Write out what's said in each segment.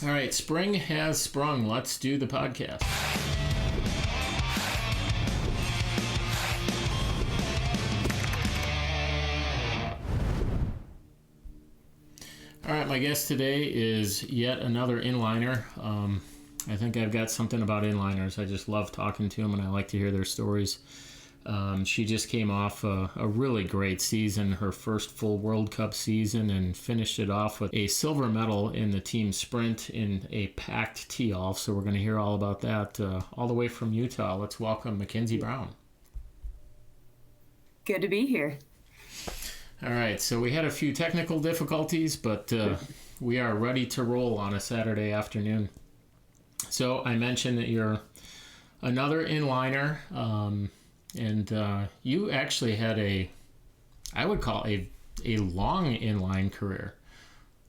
All right, spring has sprung. Let's do the podcast. All right, my guest today is yet another inliner. I think I've got something about inliners. I just love talking to them, and I like to hear their stories. She just came off a really great season, her first full World Cup season, and finished it off with a silver medal in the team sprint in a packed tee-off. So we're going to hear all about that all the way from Utah. Let's welcome McKenzie Browne. Good to be here. All right, so we had a few technical difficulties, but we are ready to roll on a Saturday afternoon. So I mentioned that you're another inliner. And you actually had I would call a long inline career.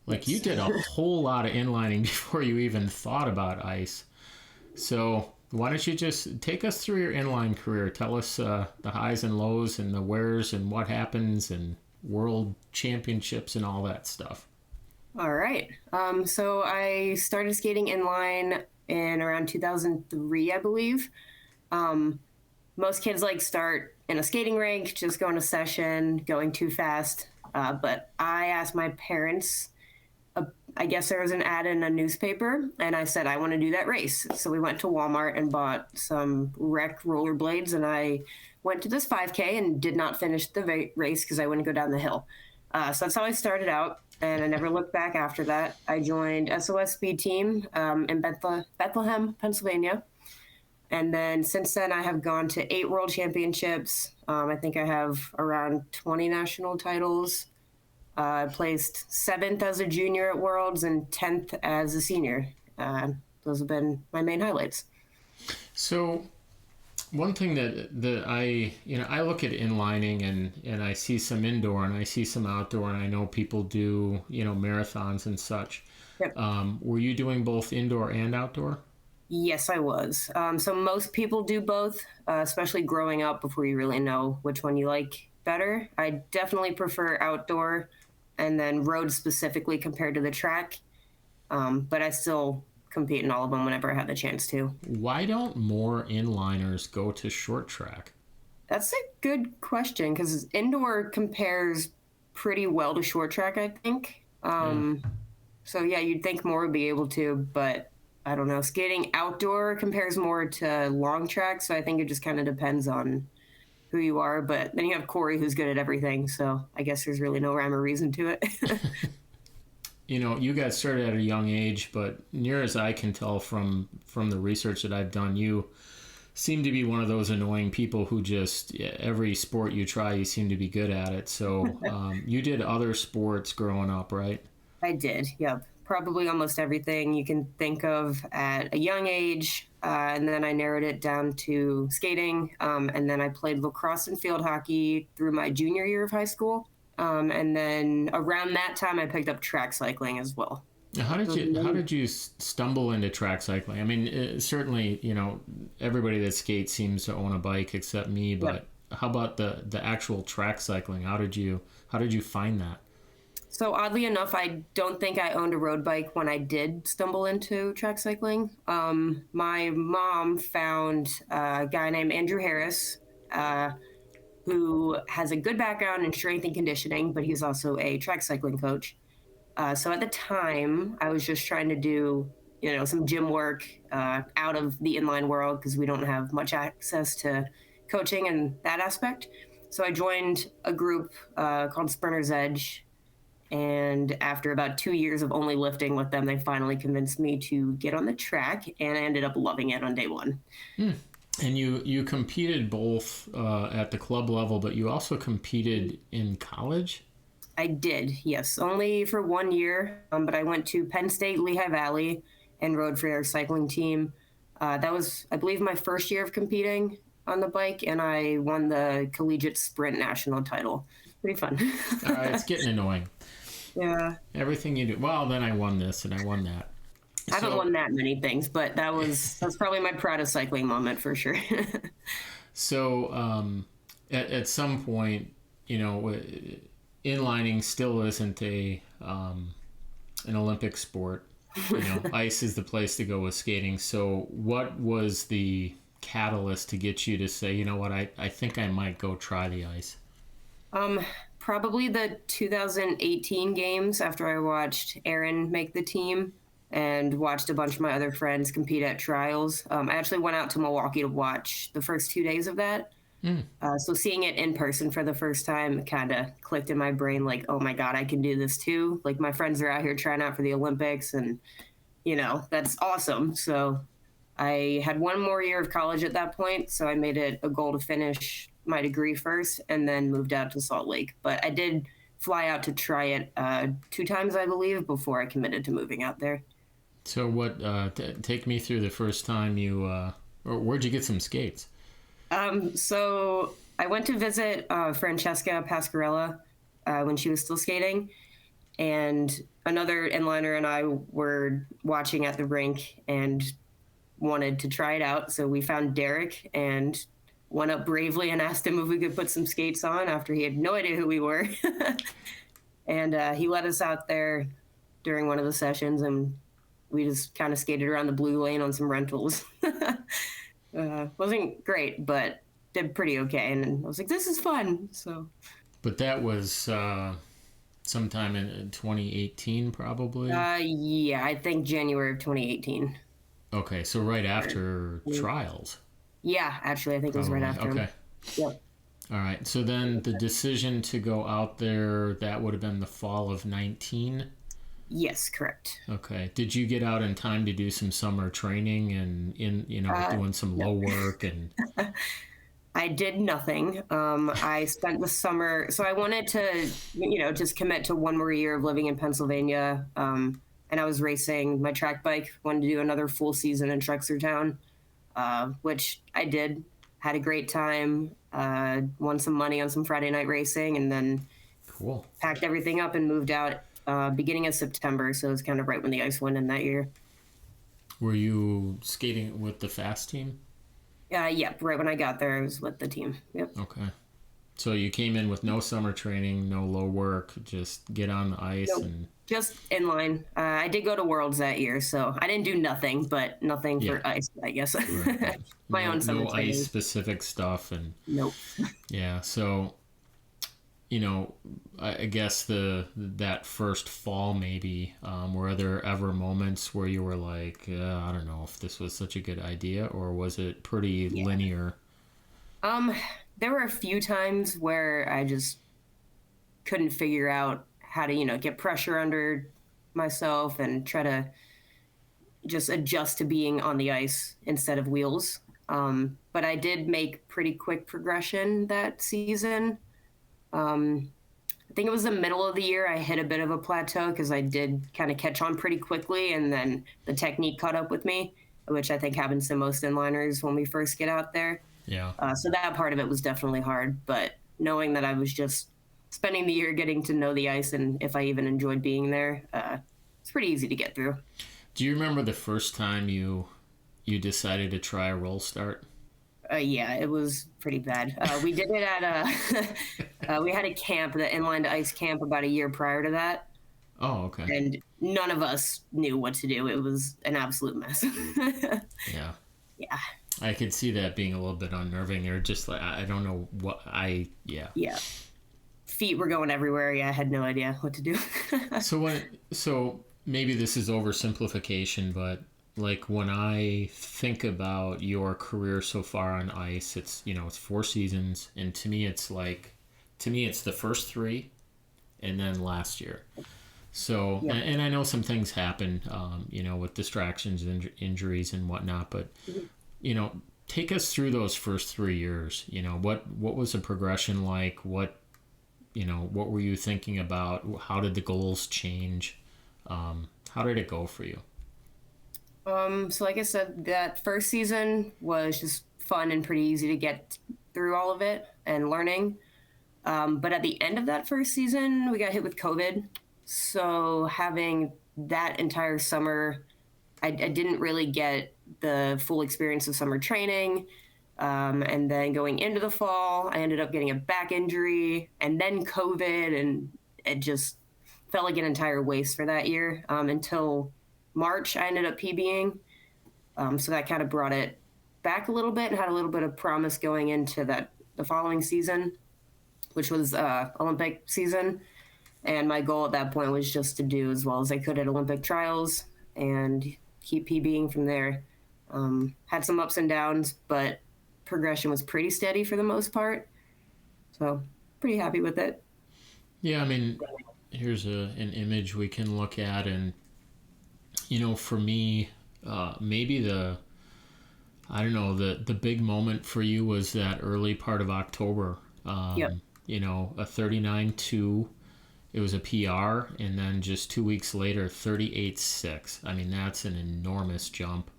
Like you did a whole lot of inlining before you even thought about ice. So why don't you just take us through your inline career? Tell us the highs and lows and the wheres and what happens and world championships and all that stuff. All right. So I started skating inline in around 2003, I believe. Most kids start in a skating rink, just going to session, going too fast. But I asked my parents, I guess there was an ad in a newspaper, and I said, I want to do that race. So we went to Walmart and bought some rec rollerblades, and I went to this 5K and did not finish the race because I wouldn't go down the hill. So that's how I started out, and I never looked back after that. I joined SOS Speed Team in Bethlehem, Pennsylvania. And then since then, I have gone to 8 world championships. I think I have around 20 national titles. I placed 7th as a junior at Worlds and 10th as a senior. Those have been my main highlights. So one thing that I look at inlining and I see some indoor and I see some outdoor, and I know people do, marathons and such. Yep. Were you doing both indoor and outdoor? Yes, I was. So most people do both, especially growing up before you really know which one you like better. I definitely prefer outdoor and then road specifically compared to the track. But I still compete in all of them whenever I have the chance to. Why don't more inliners go to short track? That's a good question because indoor compares pretty well to short track, I think. So yeah, you'd think more would be able to, but I don't know. Skating outdoor compares more to long track, so I think it just kind of depends on who you are. But then you have Corey, who's good at everything, so I guess there's really no rhyme or reason to it. You got started at a young age, but near as I can tell from the research that I've done, you seem to be one of those annoying people who just, every sport you try, you seem to be good at it. So you did other sports growing up, right? I did, yep. Probably almost everything you can think of at a young age. And then I narrowed it down to skating. And then I played lacrosse and field hockey through my junior year of high school. And then around that time, I picked up track cycling as well. How did you stumble into track cycling? I mean, certainly, everybody that skates seems to own a bike except me. But yep. How about the actual track cycling? How did you find that? So oddly enough, I don't think I owned a road bike when I did stumble into track cycling. My mom found a guy named Andrew Harris, who has a good background in strength and conditioning, but he's also a track cycling coach. So at the time, I was just trying to do, some gym work out of the inline world because we don't have much access to coaching and that aspect. So I joined a group called Sprinter's Edge. And after about 2 years of only lifting with them, they finally convinced me to get on the track, and I ended up loving it on day one. And you competed both at the club level, but you also competed in college? I did, yes. Only for 1 year, but I went to Penn State Lehigh Valley and rode for their cycling team. That was, I believe, my first year of competing on the bike, and I won the collegiate sprint national title. Pretty fun. All right, it's getting annoying. Yeah. Everything you do. Well, then I won this and I won that. I haven't won that many things, but that's probably my proudest cycling moment for sure. So at some point, inlining still isn't an Olympic sport. Ice is the place to go with skating. So what was the catalyst to get you to say, you know what, I think I might go try the ice? Um, Probably the 2018 games after I watched Aaron make the team and watched a bunch of my other friends compete at trials. I actually went out to Milwaukee to watch the first 2 days of that. Mm. So seeing it in person for the first time kind of clicked in my brain like, oh my God, I can do this too. Like my friends are out here trying out for the Olympics and, that's awesome. So I had one more year of college at that point. So I made it a goal to finish my degree first and then moved out to Salt Lake. But I did fly out to try it 2 times, I believe, before I committed to moving out there. So what, take me through the first time you, or where'd you get some skates? So I went to visit Francesca Pasquarella when she was still skating, and another inliner and I were watching at the rink and wanted to try it out. So we found Derek and went up bravely and asked him if we could put some skates on after he had no idea who we were. And he let us out there during one of the sessions, and we just kind of skated around the blue lane on some rentals. Wasn't great, but did pretty okay. And I was like, this is fun. So, But that was sometime in 2018, probably? yeah, I think January of 2018. Okay, so right after trials. Yeah, actually, I think it was right after. Okay. Yep. All right. So then the decision to go out there, that would have been the fall of 19. Yes, correct. Okay. Did you get out in time to do some summer training and doing some low work and I did nothing. I spent the summer, so I wanted to, just commit to one more year of living in Pennsylvania. And I was racing my track bike, wanted to do another full season in Trexlertown, which I did. Had a great time, won some money on some Friday night racing, and then cool. Packed everything up and moved out beginning of September. So it was kind of right when the ice went in that year. Were you skating with the fast team? Yep, right when I got there, I was with the team. Yep. Okay. So you came in with no summer training, no low work, just get on the ice and... Just inline. I did go to Worlds that year, so I didn't do nothing, but nothing for ice, I guess. Right. My own summer no training. ice-specific stuff. And nope. Yeah, so... I guess that first fall maybe, were there ever moments where you were like, I don't know if this was such a good idea, or was it pretty linear? There were a few times where I just couldn't figure out how to, get pressure under myself and try to just adjust to being on the ice instead of wheels. But I did make pretty quick progression that season. I think it was the middle of the year I hit a bit of a plateau because I did kind of catch on pretty quickly, and then the technique caught up with me, which I think happens to most inliners when we first get out there. Yeah. So that part of it was definitely hard, but knowing that I was just spending the year getting to know the ice and if I even enjoyed being there, it's pretty easy to get through. Do you remember the first time you decided to try a roll start? Yeah, it was pretty bad. We did it at we had a camp, the inline to ice camp, about a year prior to that. Oh, okay. And none of us knew what to do. It was an absolute mess. Yeah. Yeah. I could see that being a little bit unnerving, or just like, I don't know what yeah. Yeah. Feet were going everywhere. Yeah, I had no idea what to do. So maybe this is oversimplification, but like when I think about your career so far on ice, it's, it's 4 seasons. And to me, it's the first 3 and then last year. So, yeah. and I know some things happen, with distractions and injuries and whatnot, but, take us through those first 3 years. What was the progression like? What were you thinking about? How did the goals change? How did it go for you? So like I said, that first season was just fun and pretty easy to get through all of it and learning. But at the end of that first season, we got hit with COVID. So having that entire summer, I didn't really get the full experience of summer training. And then going into the fall, I ended up getting a back injury and then COVID, and it just felt like an entire waste for that year until March, I ended up PBing. So that kind of brought it back a little bit and had a little bit of promise going into the following season, which was Olympic season. And my goal at that point was just to do as well as I could at Olympic trials and keep PBing from there. Had some ups and downs, but progression was pretty steady for the most part. So pretty happy with it. Yeah, I mean, here's an image we can look at, and for me, maybe I don't know, the big moment for you was that early part of October. Yep. A 39.2. It was a PR, and then just 2 weeks later, 38.6. I mean, that's an enormous jump.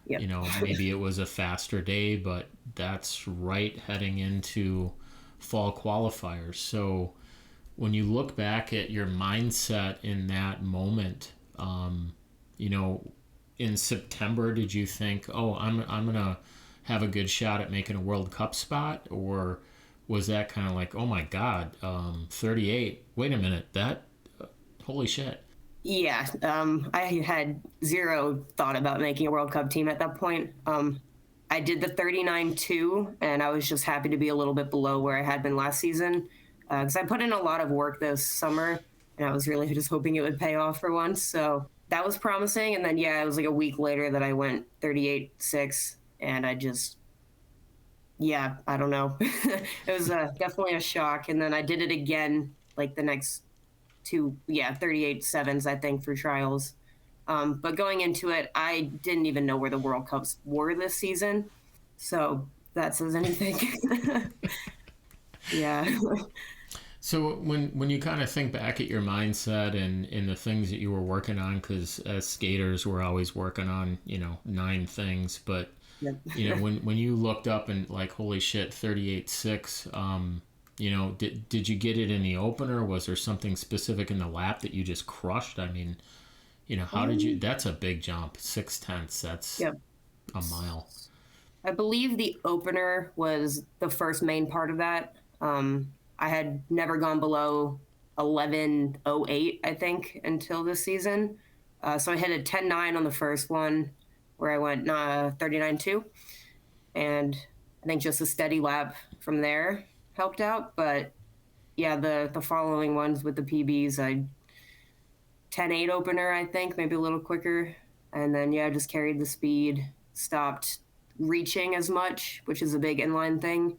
Yep. Maybe it was a faster day, but that's right heading into fall qualifiers. So when you look back at your mindset in that moment, in September, did you think, oh, I'm gonna have a good shot at making a World Cup spot, or was that kind of like, oh my God, 38? Wait a minute, holy shit. Yeah, I had zero thought about making a World Cup team at that point. I did the 39.2, and I was just happy to be a little bit below where I had been last season because I put in a lot of work this summer, and I was really just hoping it would pay off for once. So that was promising. And then, it was like a week later that I went 38.6, and I just, I don't know. It was definitely a shock. And then I did it again like the next 38.7s, I think, for trials. But going into it, I didn't even know where the World Cups were this season. So that says anything. Yeah. So when you kind of think back at your mindset and the things that you were working on, because as skaters, we're always working on, 9 things. But, Yep. when you looked up and like, holy shit, 38.6, did you get it in the opener? Was there something specific in the lap that you just crushed? I mean, how did you, that's a big jump, 0.6. That's Yep. a mile. I believe the opener was the first main part of that. I had never gone below 11.08, I think, until this season. So I hit a 10.9 on the first one where I went 39.2. And I think just a steady lap from there helped out. But yeah, the following ones with the PBs, I 10.8 opener, I think, maybe a little quicker. And then, just carried the speed, stopped reaching as much, which is a big inline thing.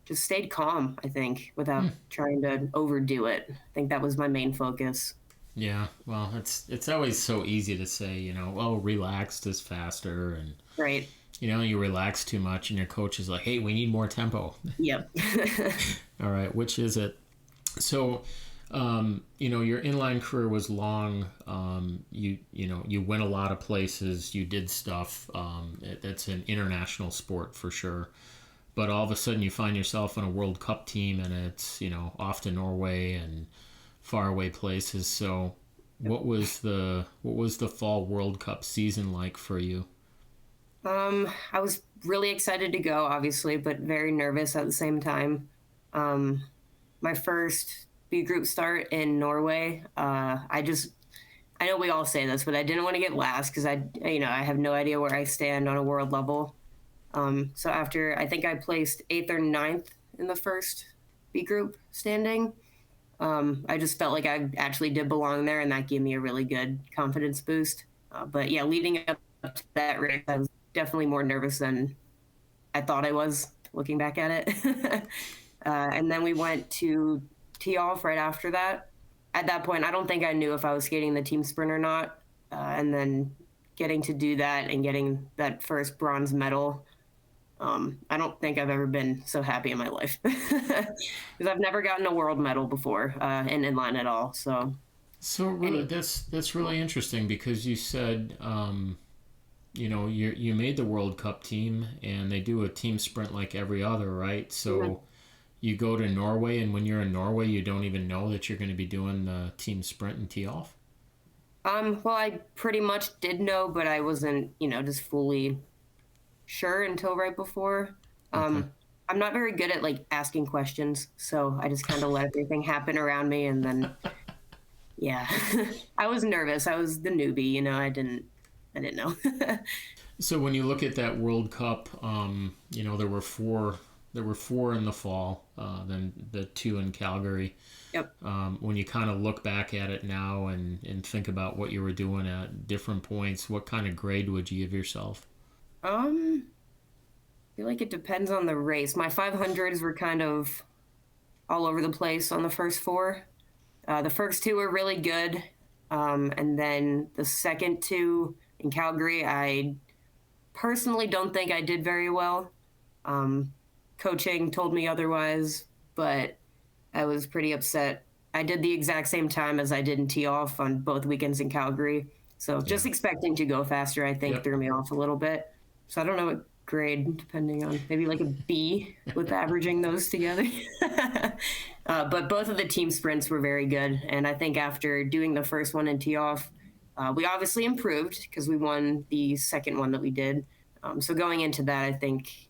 Just stayed calm, I think, without trying to overdo it. I think that was my main focus. Yeah, well, it's always so easy to say, relaxed is faster, and Right. You relax too much, and your coach is like, hey, we need more tempo. Yep. All right, which is it? So, your inline career was long. You went a lot of places. You did stuff. It's an international sport for sure. But all of a sudden, you find yourself on a World Cup team, and it's off to Norway and faraway places. So, what was the fall World Cup season like for you? I was really excited to go, obviously, but very nervous at the same time. My first B group start in Norway, I know we all say this, but I didn't want to get last because I have no idea where I stand on a world level. So after, I think I placed 8th or 9th in the first B group standing, I just felt like I actually did belong there, and that gave me a really good confidence boost. But yeah, leading up to that race, I was definitely more nervous than I thought I was looking back at it. And then we went to tee off right after that. At that point, I don't think I knew if I was skating the team sprint or not. And then getting to do that and getting that first bronze medal, I don't think I've ever been so happy in my life because I've never gotten a world medal before in inline at all. So really, that's really interesting because you said, you made the World Cup team and they do a team sprint like every other, right? So you go to Norway, and when you're in Norway, you don't even know that you're going to be doing the team sprint and tee off. Well, I pretty much did know, but I wasn't, just fully sure until right before. Okay. I'm not very good at like asking questions, so I just kind of let everything happen around me, and then Yeah. I was nervous. I was the newbie, I didn't know. So when you look at that World Cup, there were four in the fall, then the two in Calgary. Yep. When you kind of look back at it now and think about what you were doing at different points, what kind of grade would you give yourself? I feel like it depends on the race. My 500s were kind of all over the place on the first four. The first two were really good. And then the second two in Calgary, I personally don't think I did very well. Coaching told me otherwise, but I was pretty upset. I did the exact same time as I did in tee off on both weekends in Calgary. So just Yeah. expecting to go faster, I think, Yep. threw me off a little bit. So I don't know what grade, depending on maybe like a B with averaging those together. But both of the team sprints were very good. And I think after doing the first one in tee off, we obviously improved because we won the second one that we did. So going into that, I think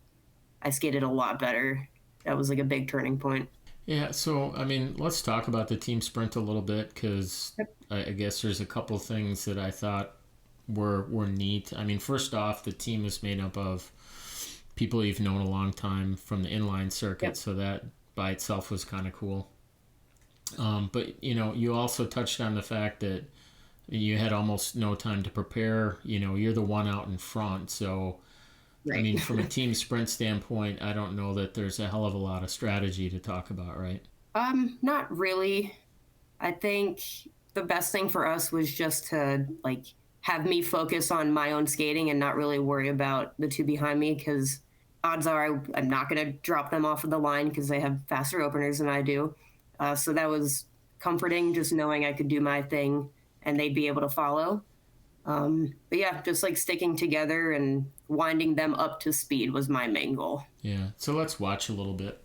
I skated a lot better. That was like a big turning point. Yeah, so I mean, let's talk about the team sprint a little bit because I guess there's a couple things that I thought were neat. I mean, first off, the team is made up of people you've known a long time from the inline circuit, Yep. so that by itself was kind of cool. But you also touched on the fact that you had almost no time to prepare. You're the one out in front, so I Right. mean, from a team sprint standpoint, I don't know that there's a hell of a lot of strategy to talk about, right? Not really. I think the best thing for us was just to like have me focus on my own skating and not really worry about the two behind me because odds are I'm not going to drop them off of the line because they have faster openers than I do. So that was comforting, just knowing I could do my thing and they'd be able to follow. But yeah, just like sticking together and winding them up to speed was my main goal. Yeah. So let's watch a little bit.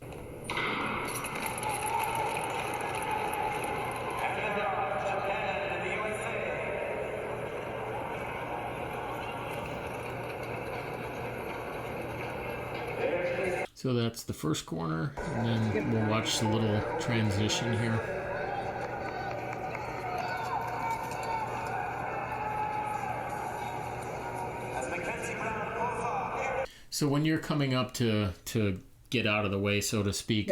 So that's the first corner, and then we'll watch the little transition here. So when you're coming up to get out of the way, so to speak,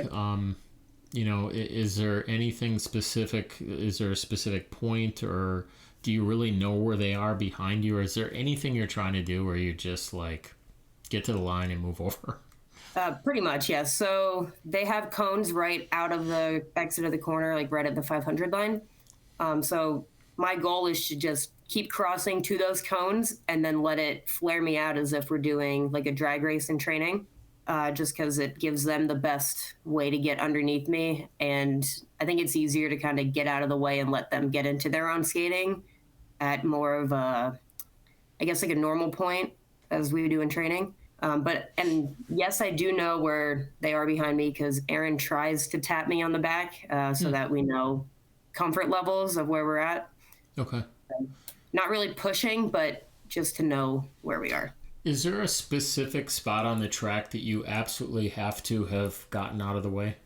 is there anything specific? Is there a specific point, or do you really know where they are behind you, or is there anything you're trying to do where you just like get to the line and move over? Pretty much, yes. So they have cones right out of the exit of the corner, like right at the 500 line. So my goal is to just keep crossing to those cones and then let it flare me out as if we're doing like a drag race in training, just because it gives them the best way to get underneath me. And I think it's easier to kind of get out of the way and let them get into their own skating at more of a, I guess, like a normal point as we do in training. And yes, I do know where they are behind me because Aaron tries to tap me on the back so that we know comfort levels of where we're at. Okay. Not really pushing, but just to know where we are. Is there a specific spot on the track that you absolutely have to have gotten out of the way?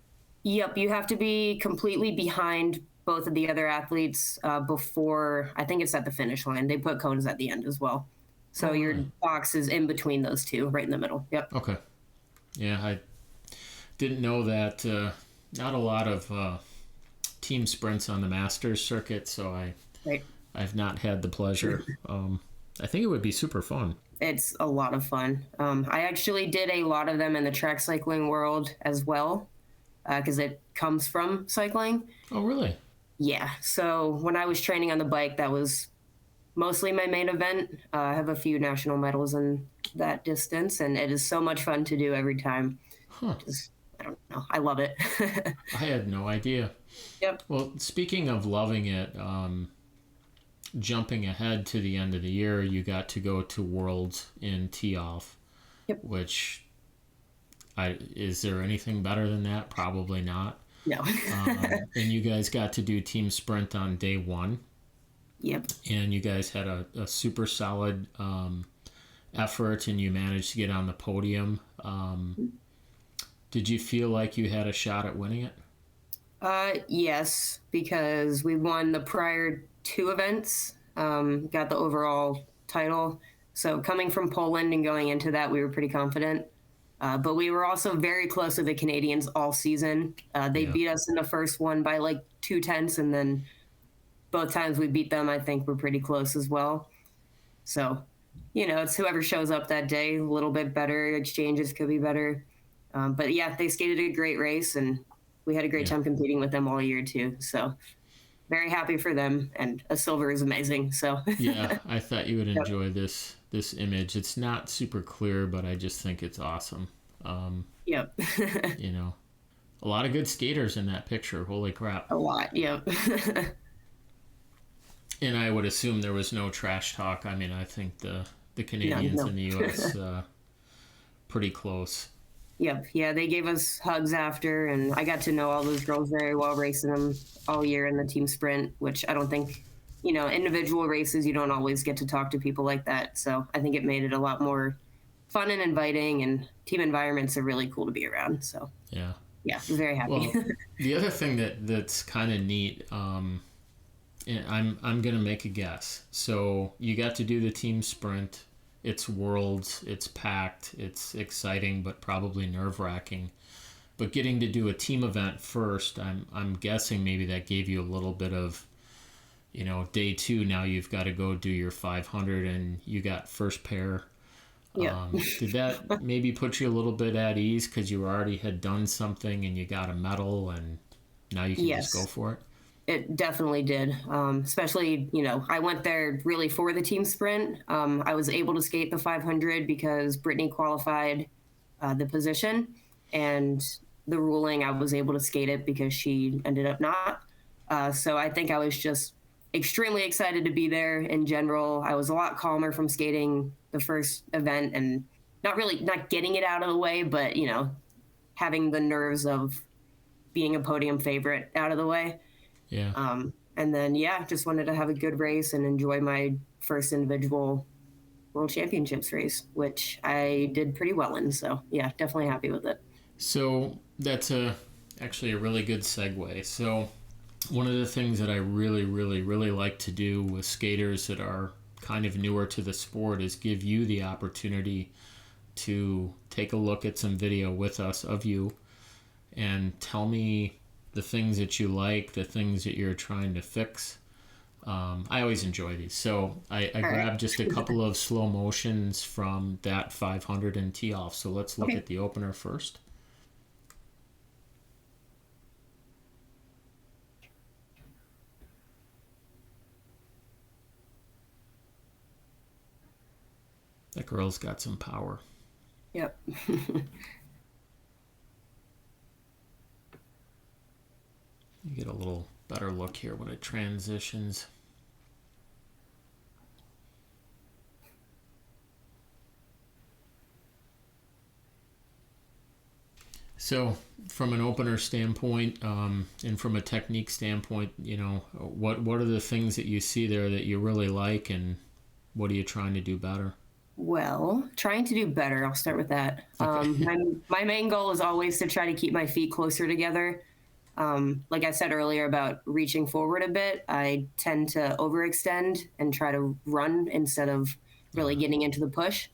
Yep, you have to be completely behind both of the other athletes before, I think it's at the finish line. They put cones at the end as well. So your box is in between those two, right in the middle. Yep. Okay. Yeah, I didn't know that. Not a lot of team sprints on the Masters circuit, so Right. I've not had the pleasure. I think it would be super fun. It's a lot of fun. I actually did a lot of them in the track cycling world as well because it comes from cycling. Oh, really? Yeah. So when I was training on the bike, that was mostly my main event. I have a few national medals in that distance, and it is so much fun to do every time. Huh. Just, I don't know. I love it. I had no idea. Yep. Well, speaking of loving it, jumping ahead to the end of the year, you got to go to Worlds in tee-off, Yep. which is there anything better than that? Probably not. No. And you guys got to do team sprint on day one. Yep. And you guys had a super solid effort, and you managed to get on the podium. Did you feel like you had a shot at winning it? Yes, because we won the prior two events, got the overall title. So coming from Poland and going into that, we were pretty confident. But we were also very close to the Canadians all season. They Yeah. beat us in the first one by like 2/10, and then both times we beat them, I think we're pretty close as well. So, it's whoever shows up that day, a little bit better. Exchanges could be better. But yeah, they skated a great race, and we had a great Yeah. time competing with them all year too. So very happy for them, and a silver is amazing. So Yeah, I thought you would yep, enjoy this image. It's not super clear, but I just think it's awesome. Um, yep, you know, a lot of good skaters in that picture. Holy crap. a lot. Yep. And I would assume there was no trash talk. I mean, I think the No, Canadians no. and the U.S. Pretty close. Yep. Yeah, they gave us hugs after, and I got to know all those girls very well, racing them all year in the team sprint, which I don't think, individual races, you don't always get to talk to people like that. So I think it made it a lot more fun and inviting, and team environments are really cool to be around. So Yeah. yeah, very happy. Well, the other thing that's kind of neat, and I'm gonna make a guess. So you got to do the team sprint. It's worlds. It's packed. It's exciting, but probably nerve wracking. But getting to do a team event first, I'm guessing maybe that gave you a little bit of, day two. Now you've got to go do your 500, and you got first pair. Yeah. Did that maybe put you a little bit at ease because you already had done something and you got a medal, and now you can just go Yes. for it? It definitely did. Especially, I went there really for the team sprint. I was able to skate the 500 because Brittany qualified the position, and the ruling, I was able to skate it because she ended up not. So I think I was just extremely excited to be there in general. I was a lot calmer from skating the first event and not getting it out of the way, but, having the nerves of being a podium favorite out of the way. Yeah. And then, yeah, just wanted to have a good race and enjoy my first individual world championships race, which I did pretty well in. So, yeah, definitely happy with it. So that's actually a really good segue. So one of the things that I really, really, really like to do with skaters that are kind of newer to the sport is give you the opportunity to take a look at some video with us of you and tell me the things that you like, the things that you're trying to fix. I always enjoy these. So I All right. grabbed just a couple of slow motions from that 500 and tee off. So let's look Okay. at the opener first. That girl's got some power. Yep. You get a little better look here when it transitions. So, from an opener standpoint, and from a technique standpoint, what are the things that you see there that you really like, and what are you trying to do better? Well, trying to do better. I'll start with that. Okay. My main goal is always to try to keep my feet closer together. Like I said earlier about reaching forward a bit, I tend to overextend and try to run instead of really getting into the push.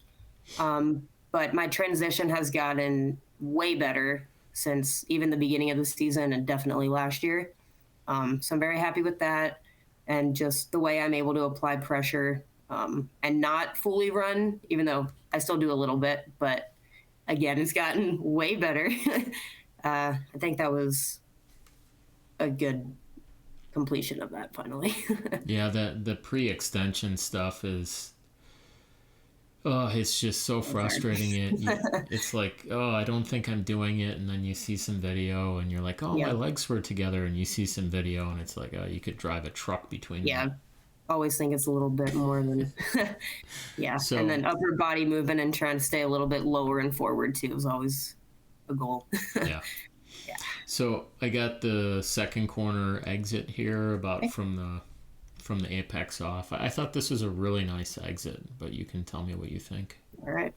But my transition has gotten way better since even the beginning of the season and definitely last year. So I'm very happy with that. And just the way I'm able to apply pressure and not fully run, even though I still do a little bit. But again, it's gotten way better. I think that was a good completion of that finally. Yeah, the pre-extension stuff is, oh, it's just so It's hard. frustrating. It's like, oh, I don't think I'm doing it, and then you see some video, and you're like, oh, my Yeah. legs were together, and you see some video, and it's like, oh, you could drive a truck between them. Yeah. Always think it's a little bit more than, yeah. And So then upper body movement and trying to stay a little bit lower and forward too is always a goal. yeah, Yeah. so I got the second corner exit here about from the apex off. I thought this was a really nice exit, but you can tell me what you think. All right.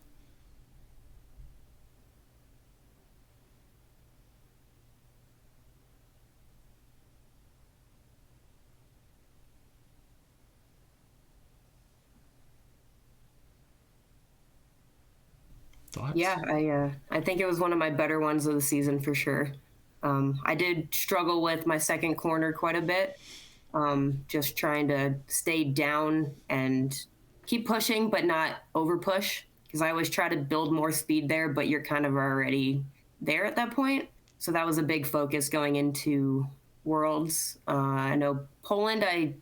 Thoughts? Yeah, I think it was one of my better ones of the season for sure. I did struggle with my second corner quite a bit, just trying to stay down and keep pushing, but not over push. Because I always try to build more speed there, but you're kind of already there at that point. So that was a big focus going into Worlds. I know Poland, I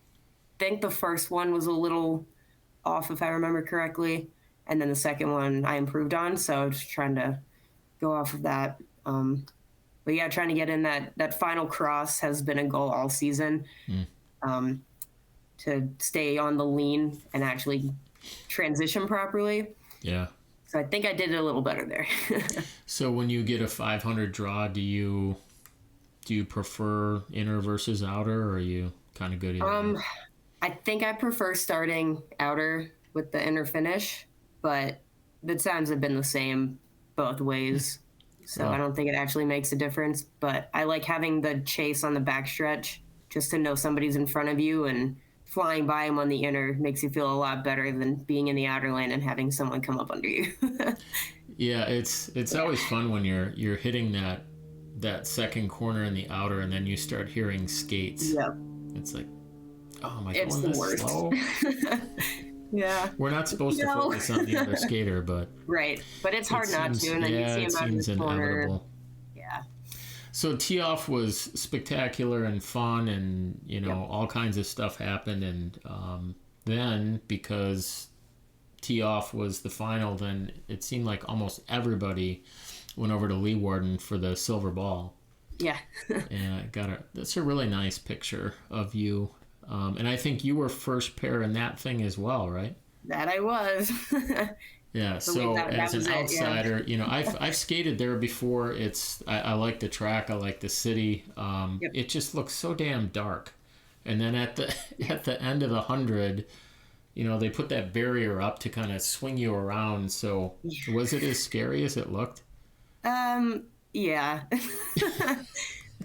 think the first one was a little off, if I remember correctly. And then the second one I improved on. So I was trying to go off of that. But yeah, trying to get in that final cross has been a goal all season. To stay on the lean and actually transition properly. Yeah. So I think I did it a little better there. So when you get a 500 draw, do you prefer inner versus outer, or are you kind of good either way? I think I prefer starting outer with the inner finish, but the times have been the same both ways. So I don't think it actually makes a difference. But I like having the chase on the backstretch just to know somebody's in front of you, and flying by them on the inner makes you feel a lot better than being in the outer lane and having someone come up under you. Yeah, it's always fun when you're hitting that second corner in the outer, and then you start hearing skates. Yep. It's like, oh, am I It's going the this worst. slow? Yeah. We're not supposed to focus on the other skater, but Right. But it's hard not to, and then you see him out in the corner. inevitable. Yeah. So tee off was spectacular and fun, and all kinds of stuff happened, and then because tee off was the final, then it seemed like almost everybody went over to Leeuwarden for the silver ball. Yeah. And that's a really nice picture of you, and I think you were first pair in that thing as well, right? That I was. Yeah, so as an outsider, I've skated there before. I like the track, I like the city. It just looks so damn dark. And then at the end of the 100, they put that barrier up to kind of swing you around. So was it as scary as it looked? Yeah.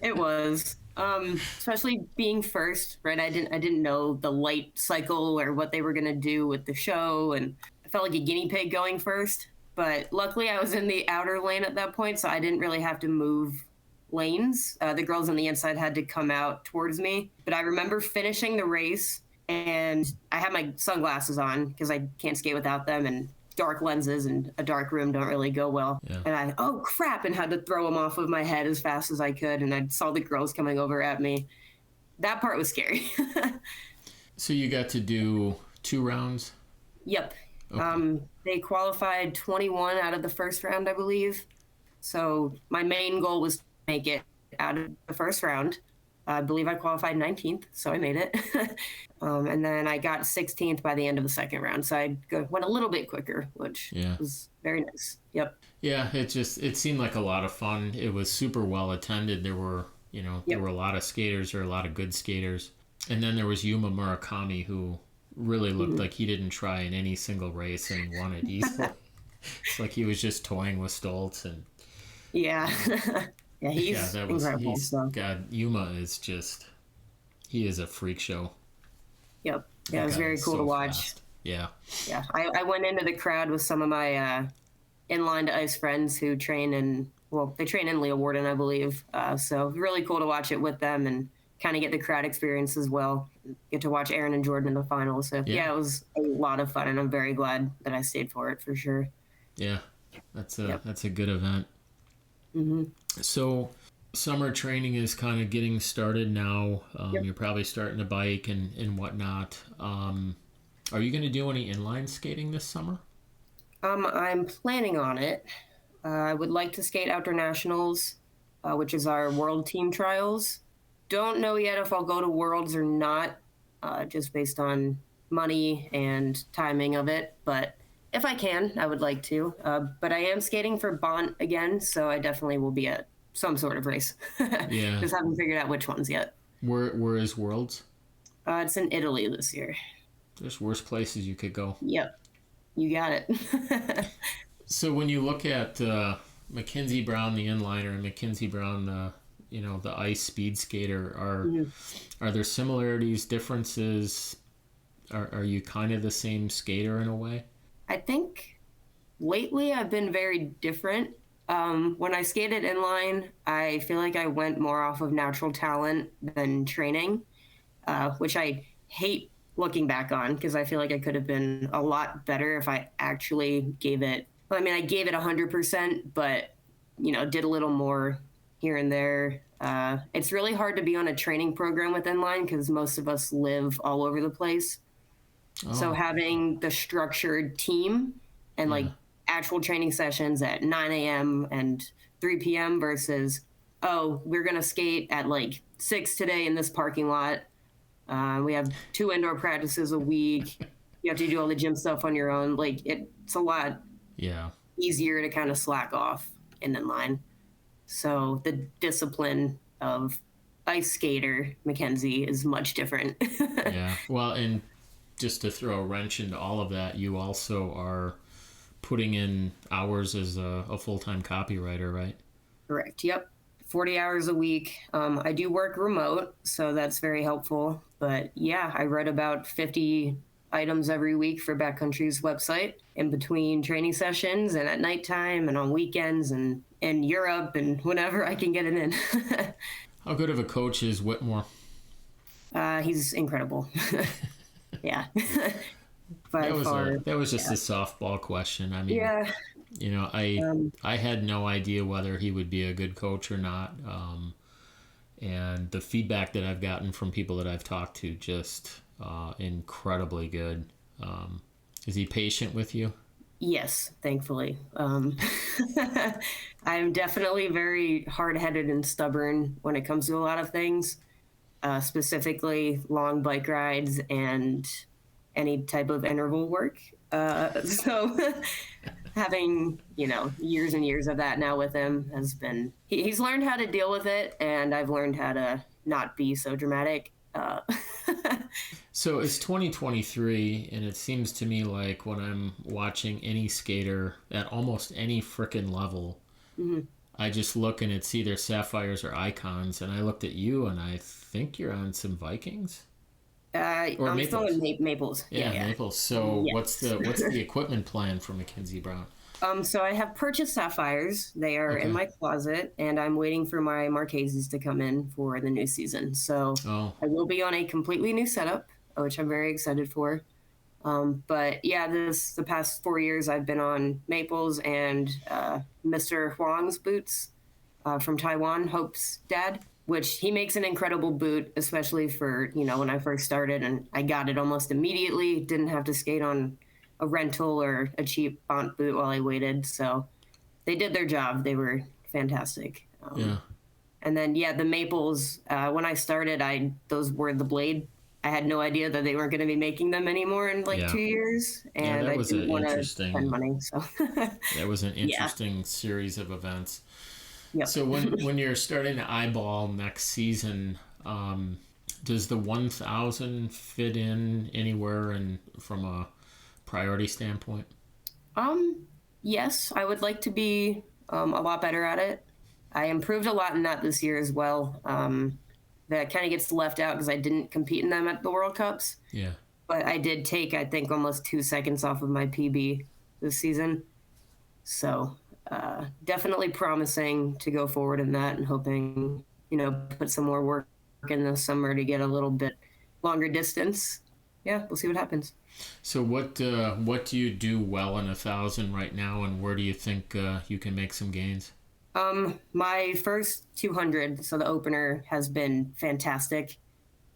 It was. Especially being first, right? I didn't know the light cycle or what they were gonna do with the show, and I felt like a guinea pig going first. But luckily, I was in the outer lane at that point, so I didn't really have to move lanes. The girls on the inside had to come out towards me. But I remember finishing the race, and I had my sunglasses on because I can't skate without them, and dark lenses and a dark room don't really go well. Yeah. And oh crap, and had to throw them off of my head as fast as I could. And I saw the girls coming over at me. That part was scary. So you got to do 2 rounds? Yep. Okay. They qualified 21 out of the first round, I believe. So my main goal was to make it out of the first round. I believe I qualified 19th, so I made it. And then I got 16th by the end of the second round. So I went a little bit quicker, which was very nice. Yep. Yeah, it seemed like a lot of fun. It was super well attended. There were, there were a lot of skaters, or a lot of good skaters. And then there was Yuma Murakami, who really looked like he didn't try in any single race, and he won it easily. It's like he was just toying with Stoltz. And yeah. Yeah, he's incredible. God, Yuma is just, he is a freak show. Yep. Yeah, it was very cool to watch. Fast. Yeah. Yeah. I went into the crowd with some of my inline to ice friends who train in Leeuwarden, I believe. So really cool to watch it with them and kind of get the crowd experience as well. Get to watch Aaron and Jordan in the finals. So yeah, it was a lot of fun, and I'm very glad that I stayed for it for sure. Yeah, that's a good event. Mm-hmm. So summer training is kind of getting started now. You're probably starting to bike and whatnot. Are you going to do any inline skating this summer? I'm planning on it. I would like to skate Outdoor Nationals, which is our world team trials. Don't know yet if I'll go to Worlds or not, just based on money and timing of it. But if I can, I would like to. But I am skating for Bont again, so I definitely will be at some sort of race. Yeah. Just haven't figured out which ones yet. Where is Worlds? It's in Italy this year. There's worse places you could go. Yep. You got it. So when you look at McKenzie Browne, the inliner, and McKenzie Browne, the ice speed skater, are there similarities, differences? Are you kind of the same skater in a way? I think Lately, I've been very different. When I skated inline, I feel like I went more off of natural talent than training, which I hate looking back on because I feel like I could have been a lot better if I actually gave it. Well, I mean, I gave it 100%, but did a little more here and there. It's really hard to be on a training program with inline because most of us live all over the place. So Oh, having the structured team and yeah. like actual training sessions at 9 a.m. and 3 p.m. versus, oh, we're going to skate at like 6 today in this parking lot. We have 2 indoor practices a week. You have to do all the gym stuff on your own. Like it's a lot Yeah. easier to kind of slack off in inline. So the discipline of ice skater McKenzie is much different. Yeah. Well, and just to throw a wrench into all of that, you also are putting in hours as a full-time copywriter, right? Correct. Yep. 40 hours a week. I do work remote, so that's very helpful. But yeah, I write about 50 items every week for Backcountry's website in between training sessions and at nighttime and on weekends and in Europe and whenever I can get it in. How good of a coach is Whitmore? He's incredible. Yeah. By far. That was just a softball question. I mean, Yeah. I had no idea whether he would be a good coach or not. And the feedback that I've gotten from people that I've talked to, just incredibly good. Is he patient with you? Yes, thankfully. I'm definitely very hard-headed and stubborn when it comes to a lot of things, specifically long bike rides and any type of interval work. So having, years and years of that now with him has been, he's learned how to deal with it, and I've learned how to not be so dramatic. So it's 2023, and it seems to me like when I'm watching any skater at almost any frickin' level, Mm-hmm. I just look and it's either Sapphires or Icons, and I looked at you and I think you're on some Vikings or I'm still Maples. in Maples. Yeah, Yeah. Maples. So Yes. what's the equipment plan for McKenzie Browne? So I have purchased Sapphires. They are in Okay. my closet, and I'm waiting for my Marcheses to come in for the new season. So Oh, I will be on a completely new setup, which I'm very excited for. But yeah, the past 4 years I've been on Maples and Mr. Huang's boots from Taiwan, Hope's dad, which he makes an incredible boot, especially for when I first started, and I got it almost immediately. Didn't have to skate on a rental or a cheap Bont boot while I waited. So they did their job. They were fantastic. yeah. And then yeah, the Maples. When I started, those were the blade. I had no idea that they weren't going to be making them anymore in like Yeah. 2 years, Yeah, and that I was didn't an want to interesting spend money. So that was an yeah, interesting series of events. yep. So when you're starting to eyeball next season, does the 1,000 fit in anywhere and from a priority standpoint? Yes, I would like to be a lot better at it. I improved a lot in that this year as well. That kind of gets left out because I didn't compete in them at the World Cups, Yeah. but I did take, I think, almost 2 seconds off of my PB this season. So definitely promising to go forward in that and hoping, put some more work in the summer to get a little bit longer distance. Yeah, we'll see what happens. So what do you do well in 1,000 right now, and where do you think you can make some gains? My first 200, so the opener has been fantastic.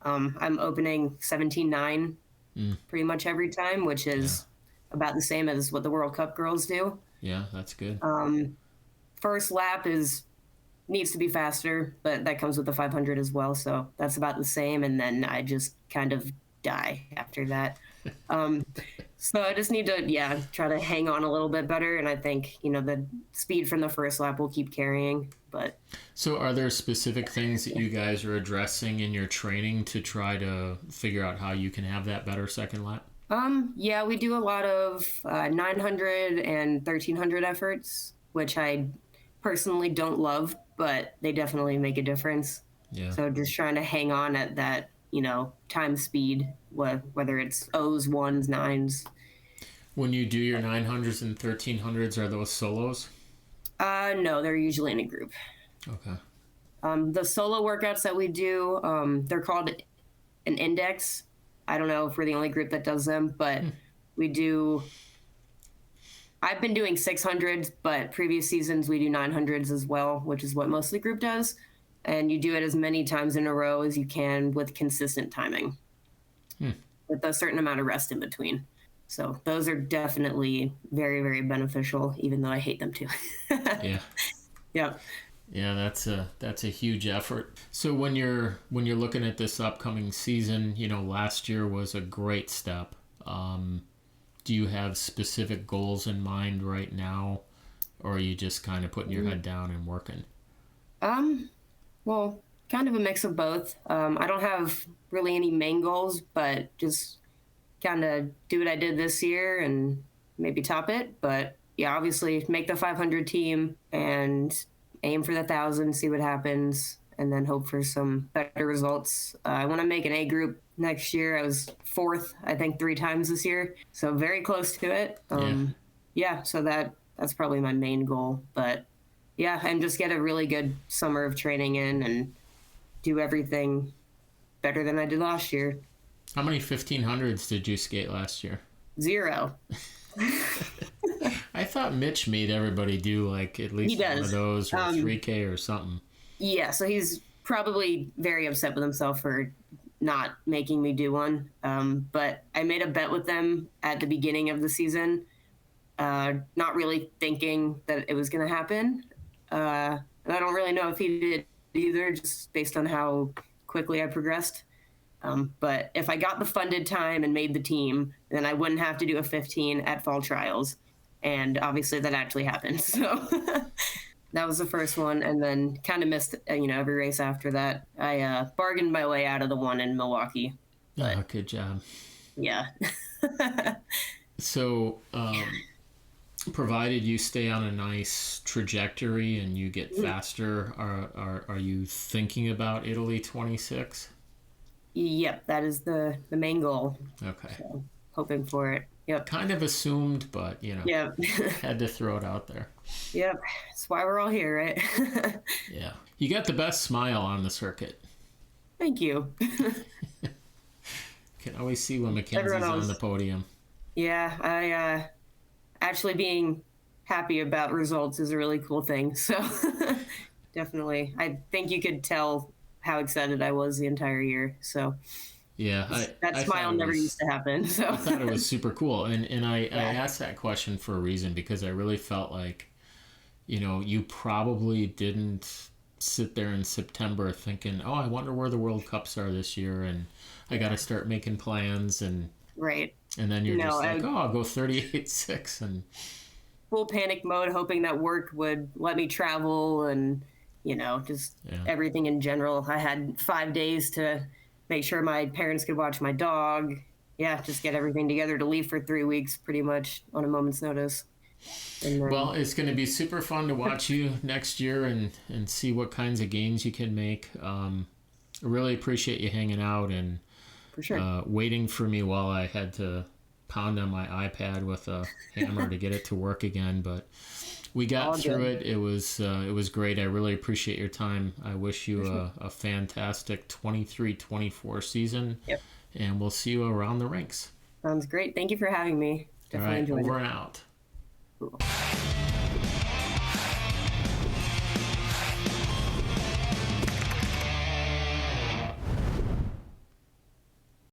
I'm opening 17.9 Mm, pretty much every time, which yeah. is about the same as what the World Cup girls do. Yeah, that's good. First lap needs to be faster, but that comes with the 500 as well, so that's about the same. And then I just kind of die after that. So I just need to, try to hang on a little bit better. And I think, the speed from the first lap will keep carrying. But So are there specific things that you guys are addressing in your training to try to figure out how you can have that better second lap? yeah, we do a lot of 900 and 1300 efforts, which I personally don't love, but they definitely make a difference. Yeah. So just trying to hang on at that, time speed, whether it's O's, ones, nines. When you do your 900s and 1300s, are those solos? No, they're usually in a group. Okay. The solo workouts that we do, they're called an index. I don't know if we're the only group that does them, but we do. I've been doing 600s, but previous seasons we do 900s as well, which is what most of the group does. And you do it as many times in a row as you can with consistent timing, with a certain amount of rest in between. So those are definitely very, very beneficial, even though I hate them too. Yeah. Yeah. Yeah, that's a huge effort. So when you're looking at this upcoming season, last year was a great step. Do you have specific goals in mind right now, or are you just kind of putting your head down and working? Well, kind of a mix of both. I don't have really any main goals, but just kind of do what I did this year and maybe top it. But yeah, obviously make the 500 team and aim for the 1,000, see what happens, and then hope for some better results. I want to make an A group next year. I was 4th, I think, 3 times this year, so very close to it. Yeah, so that's probably my main goal. But yeah, and just get a really good summer of training in and do everything better than I did last year. How many 1500s did you skate last year? 0. I thought Mitch made everybody do like at least one of those or 3K or something. Yeah, so he's probably very upset with himself for not making me do one. But I made a bet with them at the beginning of the season, not really thinking that it was going to happen. And I don't really know if he did either, just based on how quickly I progressed. But if I got the funded time and made the team, then I wouldn't have to do a 15 at fall trials. And obviously that actually happened. So that was the first one. And then kind of missed, every race after that. I bargained my way out of the one in Milwaukee. But, good job. Yeah. So, provided you stay on a nice trajectory and you get faster, are you thinking about Italy 26? Yep, that is the main goal. Okay. So, hoping for it. Yep. Kind of assumed, but, Yep. had to throw it out there. Yep. That's why we're all here, right? Yeah. You got the best smile on the circuit. Thank you. Can always see when McKenzie's on the podium. Yeah, actually being happy about results is a really cool thing. So definitely, I think you could tell how excited I was the entire year. So yeah, that smile never used to happen. So I thought it was super cool, and I asked that question for a reason, because I really felt like, you probably didn't sit there in September thinking, oh, I wonder where the World Cups are this year, and I got to start making plans, and right. And then you're just like, I'll go 38.6 and full panic mode, hoping that work would let me travel and, just everything in general. I had 5 days to make sure my parents could watch my dog. Yeah, just get everything together to leave for 3 weeks pretty much on a moment's notice. And then, well, it's going to be super fun to watch you next year and see what kinds of gains you can make. I really appreciate you hanging out and for sure. Waiting for me while I had to pound on my iPad with a hammer to get it to work again. But we got through it. It was great. I really appreciate your time. I wish you a fantastic 23-24 season. Yep. And we'll see you around the rinks. Sounds great. Thank you for having me. Definitely enjoyed it. Over and out. Cool.